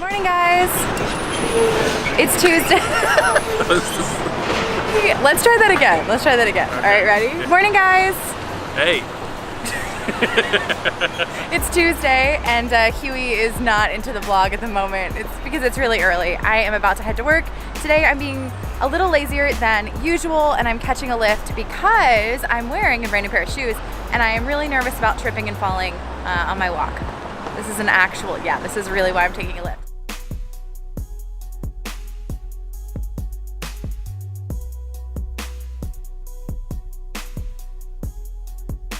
Morning, guys. It's Tuesday. Let's try that again. All right, ready? Morning, guys. Hey. It's Tuesday, and Huey is not into the vlog at the moment. It's because it's really early. I am about to head to work. Today I'm being a little lazier than usual, and I'm catching a lift because I'm wearing a brand new pair of shoes, and I am really nervous about tripping and falling on my walk. This is this is really why I'm taking a lift.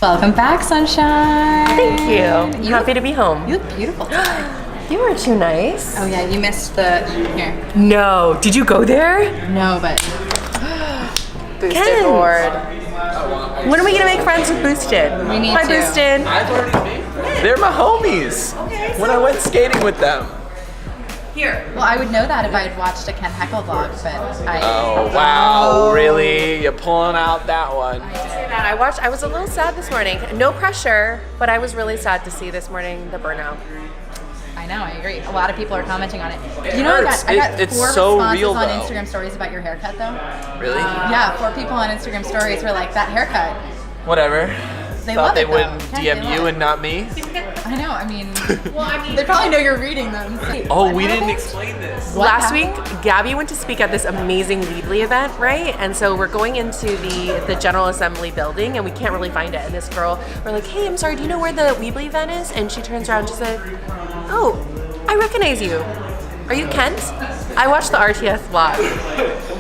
Welcome back, sunshine. Thank you. I'm happy to be home. You look beautiful today. You were too nice. Oh yeah, you missed the here. No. Did you go there? No, but boosted Ken. board. When are we gonna make friends with Boosted? We need Hi, to. Boosted. I've already made them. They're my homies. Okay, When I went skating with them. Here. Well, I would know that if I had watched a Ken Heckle vlog, but Oh, wow. Really? You're pulling out that one. I was a little sad this morning. No pressure, but I was really sad to see this morning the burnout. I know, I agree. A lot of people are commenting on it. It You know, hurts. I got It's 4 so responses real, on though. Instagram stories about your haircut, though. Really? Yeah, 4 people on Instagram stories were like, that haircut. Whatever. They Thought love they it, though. wouldn't Ken, DM they you love and not me. I know, I mean, they probably know you're reading them. So. Oh, we didn't explain this. What Last happened? week, Gabby went to speak at this amazing Weebly event, right? And so we're going into the General Assembly building, and we can't really find it. And this girl, we're like, hey, I'm sorry, do you know where the Weebly event is? And she turns around and she said, oh, I recognize you. Are you Kent? I watched the RTS vlog.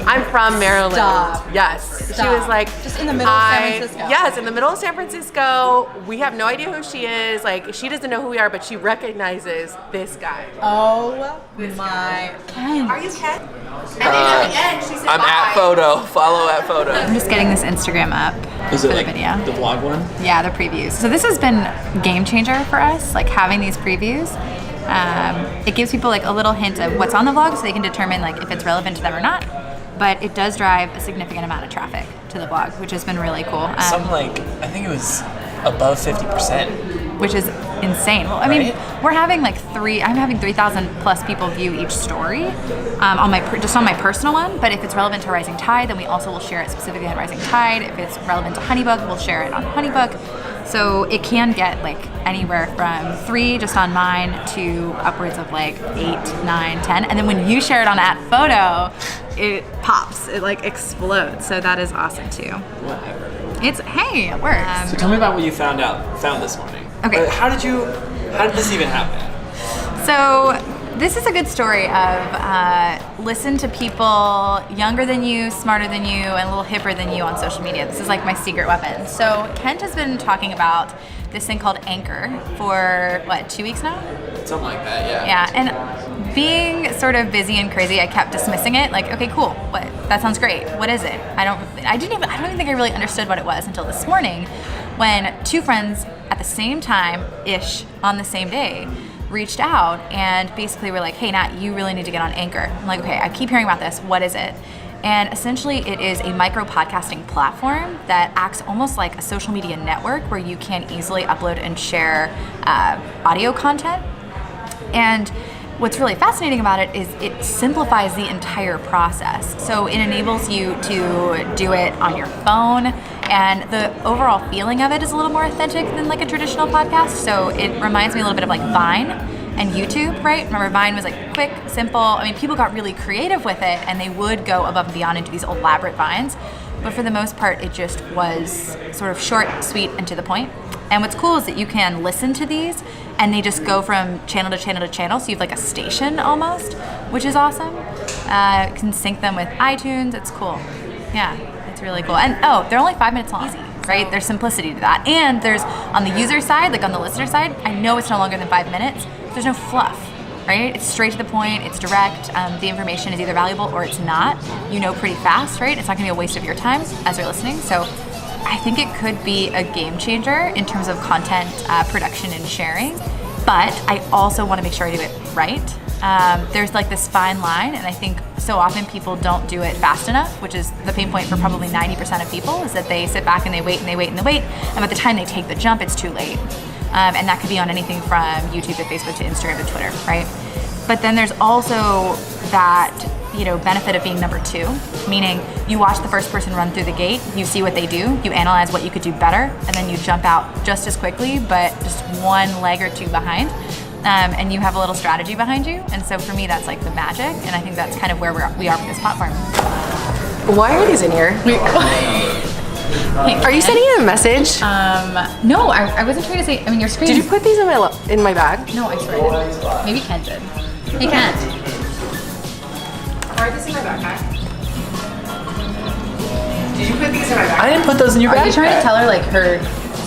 I'm from Maryland. Stop. Yes. She Stop. was like, Just in the middle of San Francisco. Yes, in the middle of San Francisco. We have no idea who she is. Like, she doesn't know who we are, but she recognizes this guy. Oh my. Ken. Are you Kent? And then at the end, she said, I'm bye. at photo. Follow at photo. I'm just getting this Instagram up for the video. the vlog one? Yeah, the previews. So this has been a game changer for us, like having these previews. It gives people like a little hint of what's on the vlog so they can determine like if it's relevant to them or not. But it does drive a significant amount of traffic to the blog, which has been really cool. Something like, I think it was above 50%. Which is insane. Well, I mean, I'm having 3,000 plus people view each story on my personal one. But if it's relevant to Rising Tide, then we also will share it specifically on Rising Tide. If it's relevant to Honeybook, we'll share it on Honeybook. So it can get like anywhere from 3 just on mine to upwards of like 8, 9, 10. And then when you share it on @photo, it pops. It like explodes. So that is awesome too. Whatever. Hey, it works. So tell me about what you found this morning. Okay. How did this even happen? So this is a good story of listen to people younger than you, smarter than you, and a little hipper than you on social media. This is like my secret weapon. So Kent has been talking about this thing called Anchor for, 2 weeks now? Something like that, yeah. Yeah, and being sort of busy and crazy, I kept dismissing it. Like, okay, cool. What? That sounds great. What is it? I don't even think I really understood what it was until this morning, when 2 friends at the same time-ish on the same day reached out and basically were like, hey, Nat, you really need to get on Anchor. I'm like, okay, I keep hearing about this. What is it? And essentially, it is a micro podcasting platform that acts almost like a social media network where you can easily upload and share audio content. And what's really fascinating about it is it simplifies the entire process. So it enables you to do it on your phone, and the overall feeling of it is a little more authentic than like a traditional podcast. So it reminds me a little bit of like Vine and YouTube, right? Remember, Vine was like quick, simple. I mean, people got really creative with it, and they would go above and beyond into these elaborate Vines. But for the most part, it just was sort of short, sweet, and to the point. And what's cool is that you can listen to these, and they just go from channel to channel to channel. So you have like a station almost, which is awesome. You can sync them with iTunes. It's cool. Yeah, it's really cool. And they're only 5 minutes long. Easy, right? There's simplicity to that. And there's, on the user side, like on the listener side, I know it's no longer than 5 minutes. There's no fluff, right? It's straight to the point. It's direct. The information is either valuable or it's not. You know pretty fast, right? It's not going to be a waste of your time as you're listening. So I think it could be a game changer in terms of content production and sharing. But I also want to make sure I do it right. There's like this fine line, and I think so often people don't do it fast enough, which is the pain point for probably 90% of people, is that they sit back and they wait and they wait and they wait, and by the time they take the jump, it's too late. And that could be on anything from YouTube to Facebook to Instagram to Twitter, right? But then there's also that, benefit of being number 2, meaning you watch the first person run through the gate, you see what they do, you analyze what you could do better, and then you jump out just as quickly, but just one leg or two behind. And you have a little strategy behind you. And so for me, that's like the magic. And I think that's kind of where we are with this platform. Why are these in here? Are you sending him a message? No, I wasn't trying to say, your screen. Did you put these in my bag? No, I swear I didn't. Maybe Ken did. Hey, Ken. Are these in my backpack? Did you put these in my backpack? I didn't put those in your Are bag. you trying to tell her like her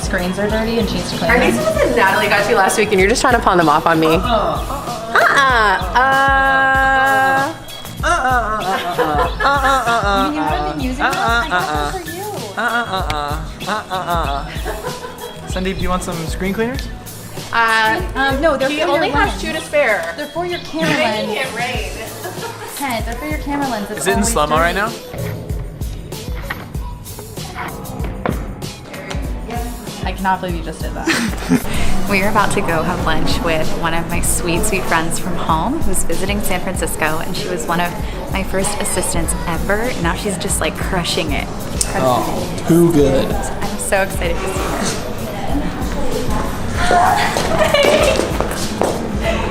screens are dirty and she needs to clean Are them? these ones that Natalie got you last week and you're just trying to pawn them off on me? You haven't been using them? I got them for you. Sandeep, do you want some screen cleaners? No, they're We for only your have lens. 2 to spare. They're for your camera lens. Making it rain. Ken, they're for your camera lens. It's Is it in always slow-mo right dirty. now? I cannot believe you just did that. We are about to go have lunch with one of my sweet, sweet friends from home who's visiting San Francisco, and she was one of my first assistants ever. And now she's just like crushing it. Oh, too good. I'm so excited to see her.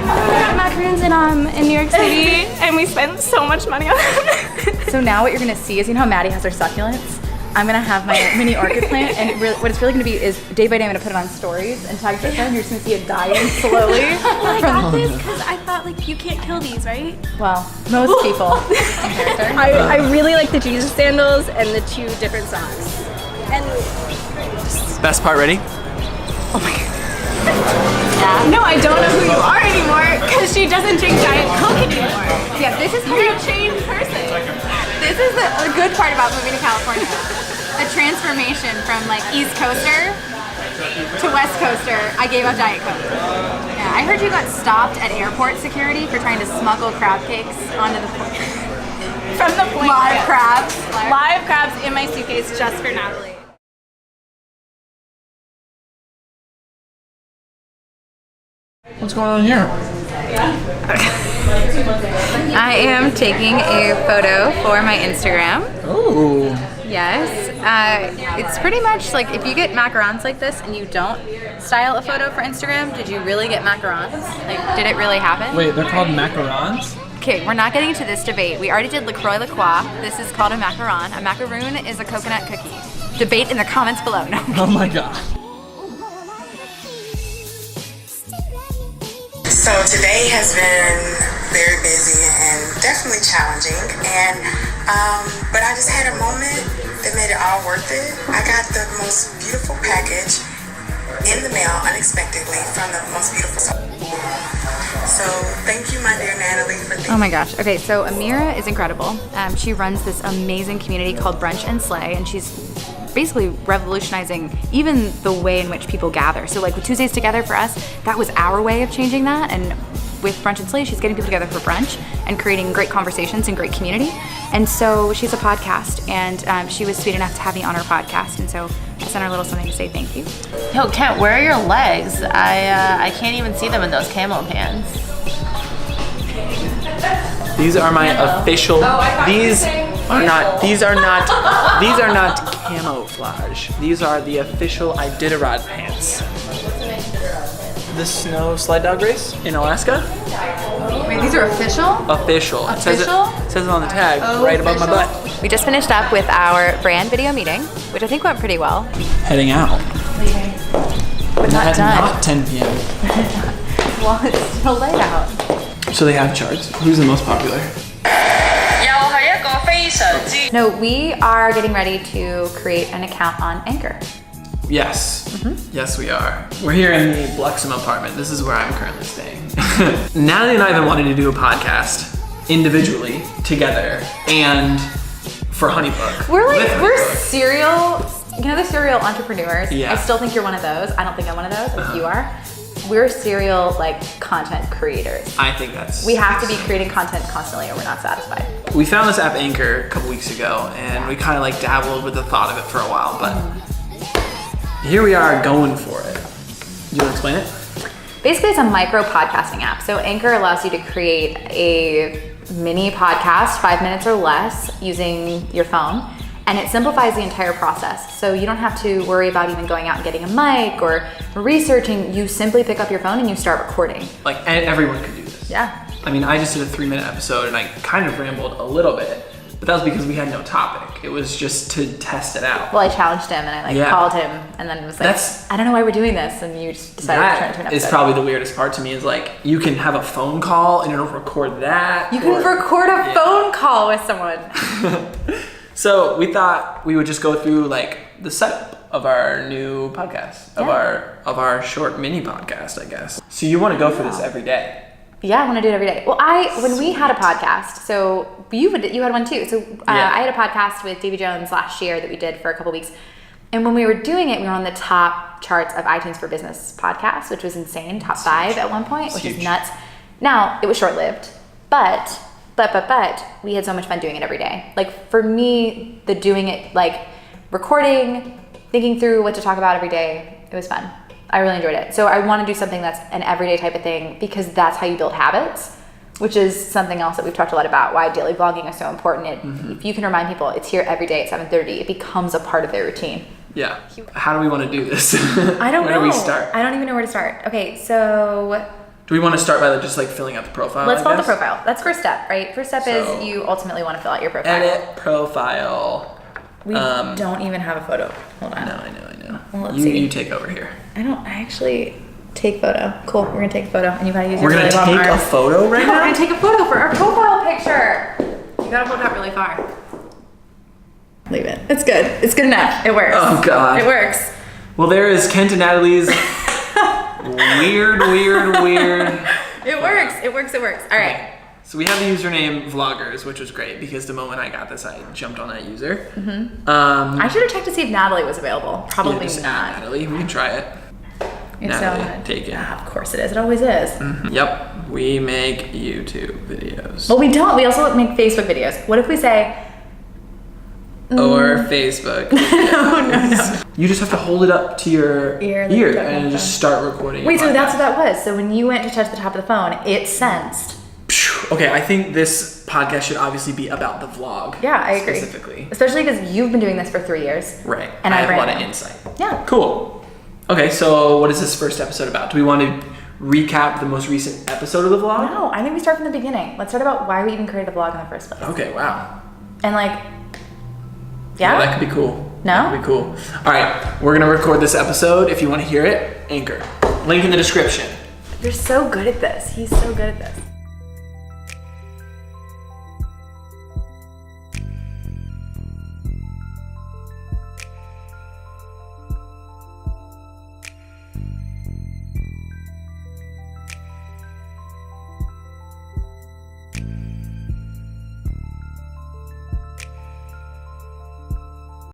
We got macaroons in New York City, and we spent so much money on them. So now what you're gonna see is, how Maddie has her succulents? I'm gonna have my mini orchid plant, and what it's really gonna be is day by day I'm gonna put it on stories and tag Trisha, and you're just gonna see it dying slowly. I got this because I thought you can't kill these, right? Well, most people in character. I really like the Jesus sandals and the 2 different socks. And Best part ready? no, I don't know who you are anymore because she doesn't drink Diet Coke anymore. Yeah, this is You're a changed person. This is the good part about moving to California. The transformation from East Coaster to West Coaster. I gave up Diet Coke. Yeah, I heard you got stopped at airport security for trying to smuggle crab cakes onto the From the point. live crabs. Live crabs in my suitcase just for Natalie. What's going on here? I am taking a photo for my Instagram. Oh. Yes. It's pretty much like if you get macarons like this and you don't style a photo for Instagram, did you really get macarons? Did it really happen? Wait, they're called macarons? Okay, we're not getting into this debate. We already did La Croix La Croix. This is called a macaron. A macaroon is a coconut cookie. Debate in the comments below. No. Oh my god. So today has been very busy and definitely challenging, and but I just had a moment that made it all worth it. I got the most beautiful package in the mail unexpectedly from the most beautiful. So thank you, my dear Natalie, for thinking. Oh my gosh. Okay, so Amira is incredible. She runs this amazing community called Brunch and Slay, and she's basically revolutionizing even the way in which people gather. So with Tuesdays Together for us, that was our way of changing that. And with Brunch and Slay, she's getting people together for brunch and creating great conversations and great community. And so she's a podcast, and she was sweet enough to have me on her podcast. And so I sent her a little something to say thank you. Yo, Kent, where are your legs? I can't even see them in those camo pants. These are my official. These are not camouflage. These are the official Iditarod pants. The snow sled dog race in Alaska. Wait, these are official? Official. It Official? says it on the tag right above my butt. We just finished up with our brand video meeting, which I think went pretty well. Heading out. But not At done. not 10 p.m. Well, it's still late out. So they have charts. Who's the most popular? No, we are getting ready to create an account on Anchor. Yes. Yes, we are. We're here in the Bluxom apartment. This is where I'm currently staying. Natalie and I have been wanting to do a podcast individually, together, and for Honeybook. We're serial, the serial entrepreneurs. Yeah. I still think you're one of those. I don't think I'm one of those, like you are. We're serial content creators. I think that's... We have to be creating content constantly or we're not satisfied. We found this app Anchor a couple weeks ago, and we kind of dabbled with the thought of it for a while, but here we are going for it. Do you want to explain it? Basically, it's a micro podcasting app. So Anchor allows you to create a mini podcast, 5 minutes or less, using your phone. And it simplifies the entire process. So you don't have to worry about even going out and getting a mic or researching. You simply pick up your phone and you start recording. Like, and everyone can do this. Yeah. I mean, I just did a 3-minute episode and I kind of rambled a little bit, but that was because we had no topic. It was just to test it out. Well, I challenged him and I called him and then it was like, I don't know why we're doing this. And you just decided to turn it into an episode. Is probably the weirdest part to me is like, you can have a phone call and it'll record that. You can record a phone call with someone. So we thought we would just go through like the setup of our new podcast, of our short mini podcast, I guess. So you want to go for this every day? Yeah, I want to do it every day. Well, when we had a podcast, so you had one too. So I had a podcast with Davy Jones last year that we did for a couple weeks. And when we were doing it, we were on the top charts of iTunes for Business podcasts, which was insane. Top 5 at one point, which is nuts. Now, it was short-lived, but we had so much fun doing it every day. Like for me, the doing it, like recording, thinking through what to talk about every day, it was fun. I really enjoyed it. So I want to do something that's an everyday type of thing because that's how you build habits, which is something else that we've talked a lot about, why daily vlogging is so important. If you can remind people it's here every day at 7:30, it becomes a part of their routine. Yeah. How do we want to do this? I don't know. Where do we start? I don't even know where to start. Okay, so do we want to start by just like filling out the profile? Let's fill out the profile. That's first step, right? First step is you ultimately want to fill out your profile. Edit profile. We don't even have a photo. Hold on. No, I know. Well, let's see. You take over here. I actually take photo. Cool, we're gonna take a photo and you gotta use your We're gonna really long take a arms. photo right now? We're gonna take a photo for our profile picture. You gotta hold that really far. Leave it. It's good. It's good enough. It works. Oh God. It works. Well, there is Kent and Natalie's weird. It works. All right. So we have the username vloggers, which was great because the moment I got this, I jumped on that user. I should have checked to see if Natalie was available. Probably just not. add Natalie, we can try it. Natalie, take it. Of course it is. It always is. Yep, we make YouTube videos. Well, we don't. We also make Facebook videos. What if we say? Or Facebook. No. You just have to hold it up to your ear and just start recording. Wait, so that's what that was. So when you went to touch the top of the phone, it sensed. Okay, I think this podcast should obviously be about the vlog. Yeah, I agree. Specifically. Especially because you've been doing this for 3 years. Right. And I have a lot brand of new. insight. Yeah. Cool. Okay, so what is this first episode about? Do we want to recap the most recent episode of the vlog? No, I think we start from the beginning. Let's start about why we even created a vlog in the first place. Okay, wow. And like, yeah? That could be cool. No? That could be cool. All right, we're gonna record this episode. If you want to hear it, Anchor. Link in the description. You're so good at this. He's so good at this.